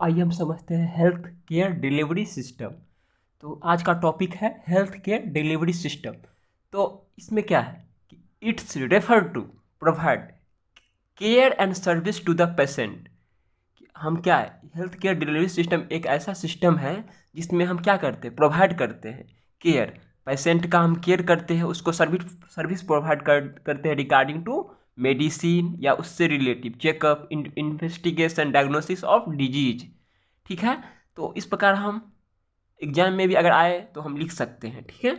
आइए हम समझते हैं हेल्थ केयर डिलीवरी सिस्टम। तो आज का टॉपिक है हेल्थ केयर डिलीवरी सिस्टम। तो इसमें क्या है कि it's refer to provide care and service to the patient. हम क्या है, हेल्थ केयर डिलीवरी सिस्टम एक ऐसा सिस्टम है जिसमें हम क्या करते हैं, प्रोवाइड करते हैं केयर। पेशेंट का हम केयर करते हैं, उसको सर्विस सर्विस प्रोवाइड करते हैं रिगार्डिंग टू मेडिसिन या उससे relative checkup, investigation, diagnosis of disease. ठीक है। तो इस प्रकार हम एग्जाम में भी अगर आए तो हम लिख सकते हैं। ठीक है।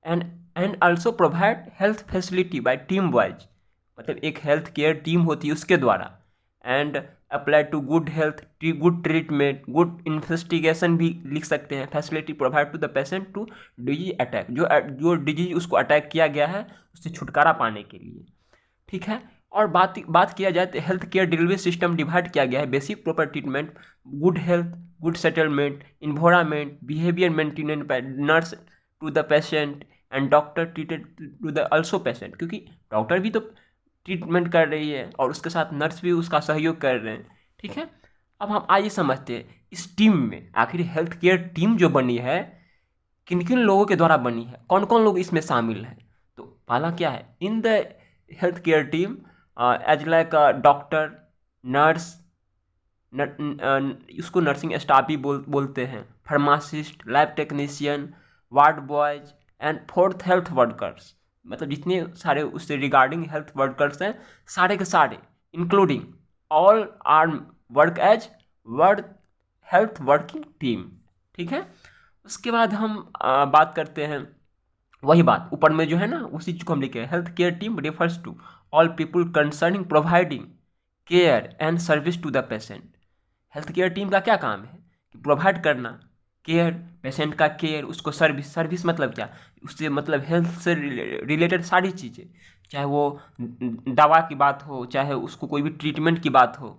And and also provide health facility by team wise, मतलब एक हेल्थ केयर टीम होती है उसके द्वारा। And apply to good health, good treatment, good investigation भी लिख सकते हैं। Facility provide to the patient to disease attack, जो जो डिजीज उसको अटैक किया गया है उससे छुटकारा पाने के लिए। ठीक है। और बात किया जाए तो health care delivery system divide किया गया है basic proper treatment, good health, good settlement, environment, behaviour maintenance by nurse to the patient and doctor treated to the also patient, क्योंकि डॉक्टर भी तो ट्रीटमेंट कर रही है और उसके साथ नर्स भी उसका सहयोग कर रहे हैं। ठीक है। अब हम आइए समझते हैं इस टीम में आखिर हेल्थ केयर टीम जो बनी है किन किन लोगों के द्वारा बनी है, कौन कौन लोग इसमें शामिल हैं। तो पहला क्या है, in the health care team as like doctor, nurse, उसको नर्सिंग स्टाफ भी बोलते हैं, pharmacist, lab technician, ward boys and fourth health workers. मतलब जितने सारे उससे रिगार्डिंग हेल्थ वर्कर्स हैं सारे के सारे, including all are work as word health working team. ठीक है। उसके बाद हम बात करते हैं, वही बात ऊपर में जो है ना उसी चीज को हम लिखे, health care team refers to all people concerning providing care and service to the patient. Health care team का क्या काम है कि प्रोवाइड करना केयर, पेशेंट का केयर, उसको सर्विस, सर्विस मतलब क्या, उससे मतलब हेल्थ से रिलेटेड सारी चीज़ें, चाहे वो दवा की बात हो, चाहे उसको कोई भी ट्रीटमेंट की बात हो,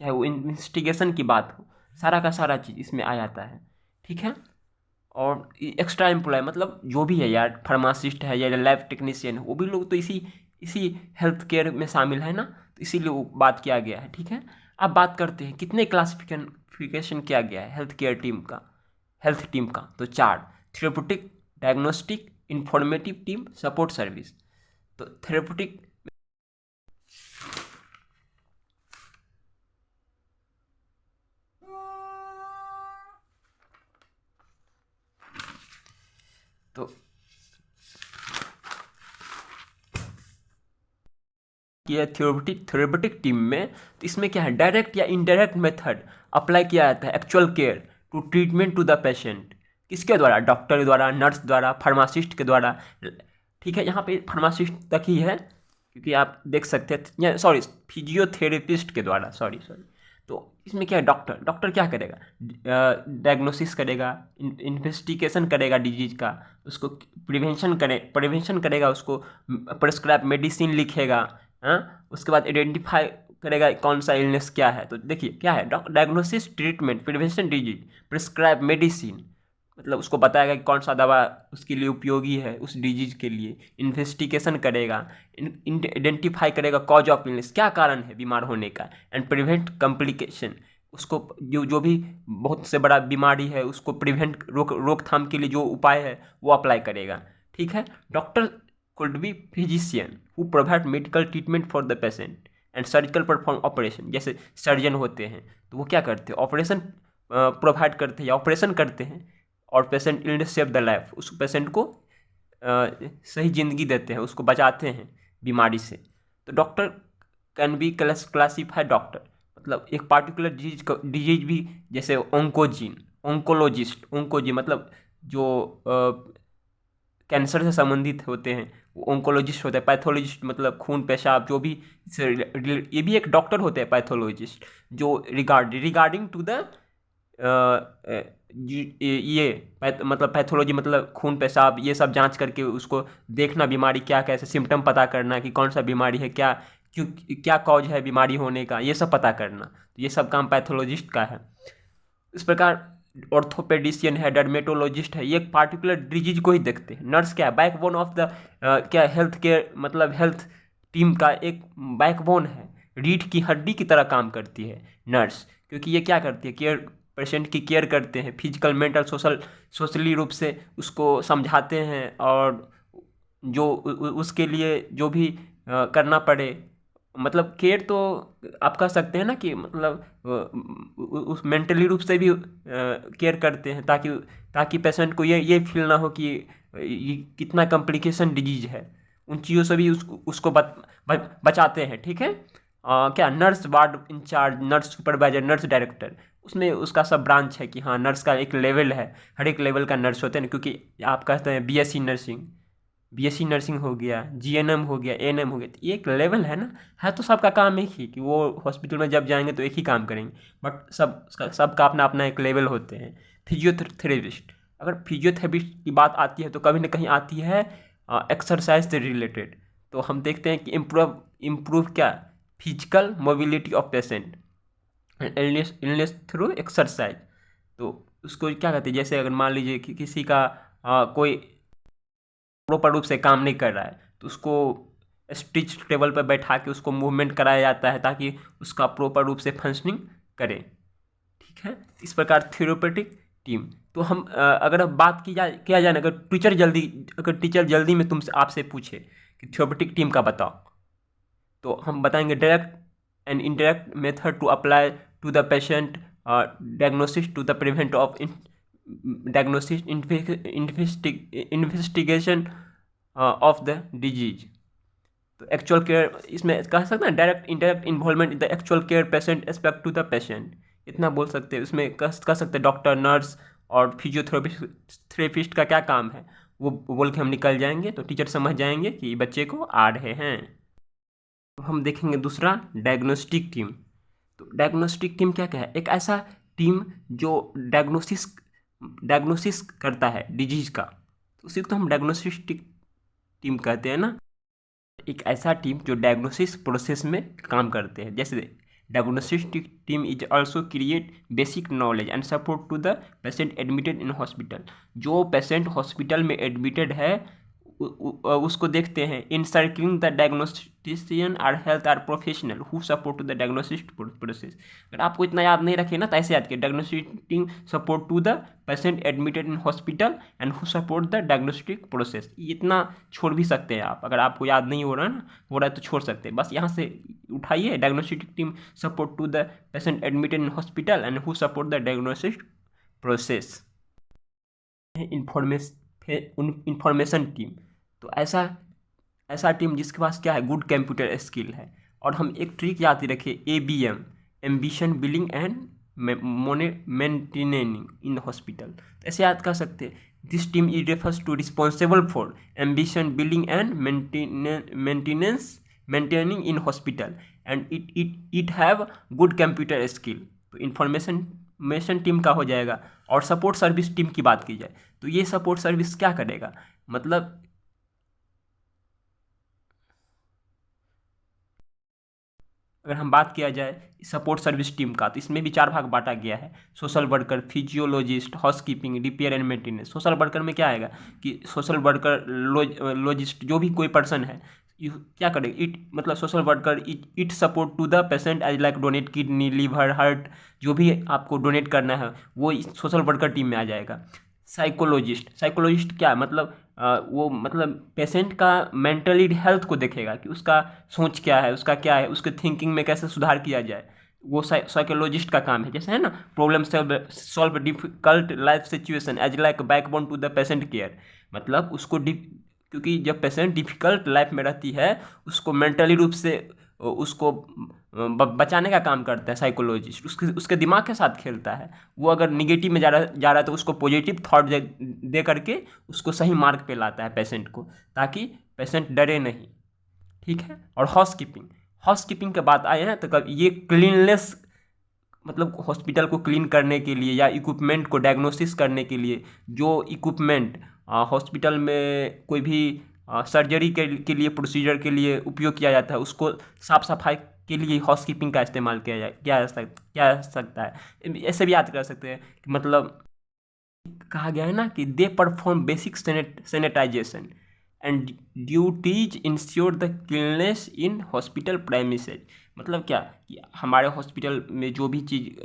चाहे वो इन्वेस्टिगेशन की बात हो, सारा का सारा चीज़ इसमें आ जाता है। ठीक है। और एक्स्ट्रा एम्प्लॉय मतलब जो भी है यार, फार्मासिस्ट है या लैब टेक्नीशियन है, वो भी लोग तो इसी इसी हेल्थ केयर में शामिल है ना, तो इसीलिए वो बात किया गया है। ठीक है। अब बात करते हैं कितने क्लासिफिकेशन किया गया है हेल्थ केयर टीम का, हेल्थ टीम का तो चार: therapeutic, diagnostic, informative team, support service. तो थेरेप्यूटिक, तो किया थ्योरेटिक टीम में, तो इसमें क्या है, डायरेक्ट या इनडायरेक्ट मेथड अप्लाई किया जाता है actual care to treatment to the patient. किसके द्वारा, डॉक्टर द्वारा, नर्स द्वारा, फार्मासिस्ट के द्वारा। ठीक है। यहाँ पे फार्मासिस्ट तक ही है क्योंकि आप देख सकते हैं, सॉरी, फिजियोथेरेपिस्ट के द्वारा, सॉरी सॉरी। तो इसमें क्या है, डॉक्टर डॉक्टर क्या करेगा, डायग्नोसिस करेगा, इन्वेस्टिगेशन करेगा डिजीज का, उसको प्रिवेंशन करेगा, उसको प्रिस्क्राइब मेडिसिन लिखेगा। हाँ, उसके बाद आइडेंटिफाई करेगा कौन सा इलनेस क्या है। तो देखिए क्या है, diagnosis, treatment, prevention disease, prescribe medicine, मतलब उसको बताएगा कि कौन सा दवा उसके लिए उपयोगी है उस डिजीज के लिए। इन्वेस्टिगेशन करेगा, आइडेंटिफाई करेगा कॉज ऑफ इलनेस, क्या कारण है बीमार होने का, एंड प्रिवेंट कॉम्प्लिकेशन, उसको जो जो भी बहुत से बड़ा बीमारी है उसको प्रिवेंट, रोकथाम के लिए जो उपाय है वो अप्लाई करेगा। ठीक है। Doctor could be physician who provide medical treatment for the patient and surgical perform operation। जैसे सर्जन होते हैं तो वो क्या करते हैं, ऑपरेशन प्रोवाइड करते हैं या ऑपरेशन करते हैं, और patient illness save the life, उस पेशेंट को सही ज़िंदगी देते हैं, उसको बचाते हैं बीमारी से। तो doctor can be classify, doctor मतलब एक पार्टिकुलर डिजीज भी, जैसे ओंकोजीन, ओंकोलॉजिस्ट, ओंकोजी मतलब जो कैंसर से संबंधित होते हैं वो ओंकोलॉजिस्ट होता है। पैथोलॉजिस्ट मतलब खून पेशाब जो भी ये भी एक डॉक्टर होते हैं पैथोलॉजिस्ट, जो रिगार्डिंग टू द मतलब पैथोलॉजी मतलब खून पेशाब ये सब जांच करके उसको देखना बीमारी क्या, कैसे सिम्टम पता करना कि कौन सा बीमारी है, क्या क्यों, क्या कॉज है बीमारी होने का, ये सब पता करना। तो ये सब काम पैथोलॉजिस्ट का है। इस प्रकार ऑर्थोपेडिशियन है, डर्मेटोलॉजिस्ट है, ये एक पार्टिकुलर डिजीज को ही देखते हैं। नर्स क्या है, बैकबोन ऑफ द क्या हेल्थ केयर, मतलब हेल्थ टीम का एक बैकबोन है, रीढ़ की हड्डी की तरह काम करती है नर्स, क्योंकि ये क्या करती है, केयर, पेशेंट की केयर करते हैं, फिजिकल, मेंटल, सोशली रूप से उसको समझाते हैं, और जो उसके लिए जो भी करना पड़े, मतलब केयर तो आप कह सकते हैं ना कि मतलब उस मेंटली रूप से भी केयर करते हैं, ताकि ताकि पेशेंट को ये फील ना हो कि ये कितना कॉम्प्लिकेशन डिजीज है। उन चीज़ों से भी उसको बचाते हैं। ठीक है। क्या nurse ward in charge, nurse supervisor, nurse director, उसमें उसका सब ब्रांच है कि हाँ नर्स का एक लेवल है, हर एक लेवल का नर्स होते हैं ना, क्योंकि आप कहते हैं बीएससी नर्सिंग हो गया, जीएनएम हो गया, एएनएम हो गया, तो ये एक लेवल है ना। है तो सबका काम एक ही, कि वो हॉस्पिटल में जब जाएंगे तो एक ही काम करेंगे, बट सबका अपना अपना एक लेवल होते हैं। फिजियोथेरेपिस्ट, अगर फिजियोथेरेपिस्ट की बात आती है तो कभी ना कहीं आती है एक्सरसाइज से रिलेटेड। तो हम देखते हैं कि इम्प्रूव क्या, physical mobility of patient, illness through exercise. तो उसको क्या कहते हैं, जैसे अगर मान लीजिए कि किसी का कोई प्रॉपर रूप से काम नहीं कर रहा है, तो उसको स्टिच टेबल पर बैठा के उसको मूवमेंट कराया जाता है, ताकि उसका प्रॉपर रूप से फंक्शनिंग करे। ठीक है। इस प्रकार थेरेपेटिक टीम। तो हम अगर अब बात किया जाए, अगर टीचर जल्दी में तुमसे आपसे पूछे कि थेरेपेटिक टीम का बताओ, तो हम बताएंगे direct and indirect method to apply to the patient, diagnosis to the prevent of diagnosis, investigation of the disease. तो एक्चुअल केयर, इसमें कह सकते हैं direct indirect involvement in the actual care patient aspect to the patient, इतना बोल सकते हैं। उसमें कह सकते हैं डॉक्टर, नर्स और फिजियोथेरेपिस्ट का क्या काम है, वो बोल के हम निकल जाएंगे, तो टीचर समझ जाएंगे कि बच्चे को आ रहे हैं। तो हम देखेंगे दूसरा, डायग्नोस्टिक टीम। तो डायग्नोस्टिक टीम क्या क्या है, एक ऐसा टीम जो डायग्नोसिस करता है डिजीज का, तो उसी को तो हम डायग्नोस्टिक टीम कहते हैं ना। एक ऐसा टीम जो डायग्नोसिस प्रोसेस में काम करते हैं, जैसे diagnostic team is also create basic knowledge and support to the patient admitted in hospital. जो पेशेंट हॉस्पिटल में एडमिटेड है उसको देखते हैं। In circling the diagnostician are health are professional who support to the diagnostic process. अगर आपको इतना याद नहीं रखे ना, तो ऐसे याद किए, diagnostic support to the patient admitted in hospital and who support the diagnostic process. इतना छोड़ भी सकते हैं आप, अगर आपको याद नहीं हो रहा है तो छोड़ सकते हैं, बस यहाँ से उठाइए, diagnostic team support to the patient admitted in hospital and who support the diagnostic process. Information team, तो ऐसा टीम जिसके पास क्या है, गुड कंप्यूटर स्किल है। और हम एक ट्रिक याद रखें, ABM, admission billing and maintaining in hospital. तो ऐसे याद कर सकते हैं, this team is refers to responsible for admission billing and maintaining in hospital and it have good computer skill. तो इंफॉर्मेशन टीम का हो जाएगा। और सपोर्ट सर्विस टीम की बात की जाए, तो ये सपोर्ट सर्विस क्या करेगा, मतलब अगर हम बात किया जाए सपोर्ट सर्विस टीम का, तो इसमें भी 4 भाग बांटा गया है, social worker, physiologist, housekeeping, repair and maintenance. Social worker में क्या आएगा कि सोशल वर्कर, लॉजिस्ट, जो भी कोई पर्सन है, क्या करेगा, इट मतलब social worker it support to the patient as like donate kidney, liver, heart, जो भी आपको डोनेट करना है वो सोशल वर्कर टीम में आ जाएगा। साइकोलॉजिस्ट क्या है, मतलब वो मतलब पेशेंट का मेंटली हेल्थ को देखेगा कि उसका सोच क्या है, उसका क्या है, उसके थिंकिंग में कैसे सुधार किया जाए, वो साइकोलॉजिस्ट का काम है। जैसे है ना, problem solve difficult life situation as like backbone to the patient care, मतलब उसको क्योंकि जब पेशेंट डिफिकल्ट लाइफ में रहती है, उसको मेंटली रूप से उसको बचाने का काम करता है साइकोलॉजिस्ट, उसके दिमाग के साथ खेलता है। वो अगर निगेटिव में जा रहा है तो उसको पॉजिटिव थॉट दे करके उसको सही मार्ग पे लाता है पेशेंट को, ताकि पेशेंट डरे नहीं। ठीक है। और हाउसकीपिंग के बात आए हैं, तो कब ये क्लीननेस, मतलब हॉस्पिटल को क्लीन करने के लिए या इक्विपमेंट को डायग्नोसिस करने के लिए, जो इक्विपमेंट हॉस्पिटल में कोई भी सर्जरी के लिए, प्रोसीजर के लिए उपयोग किया जाता है, उसको साफ सफाई के लिए हाउसकीपिंग का इस्तेमाल किया जा सकता है। ऐसे भी याद कर सकते हैं कि मतलब कहा गया है ना कि they perform basic sanitisation and duties ensure the cleanness in hospital premises. मतलब क्या कि हमारे हॉस्पिटल में जो भी चीज़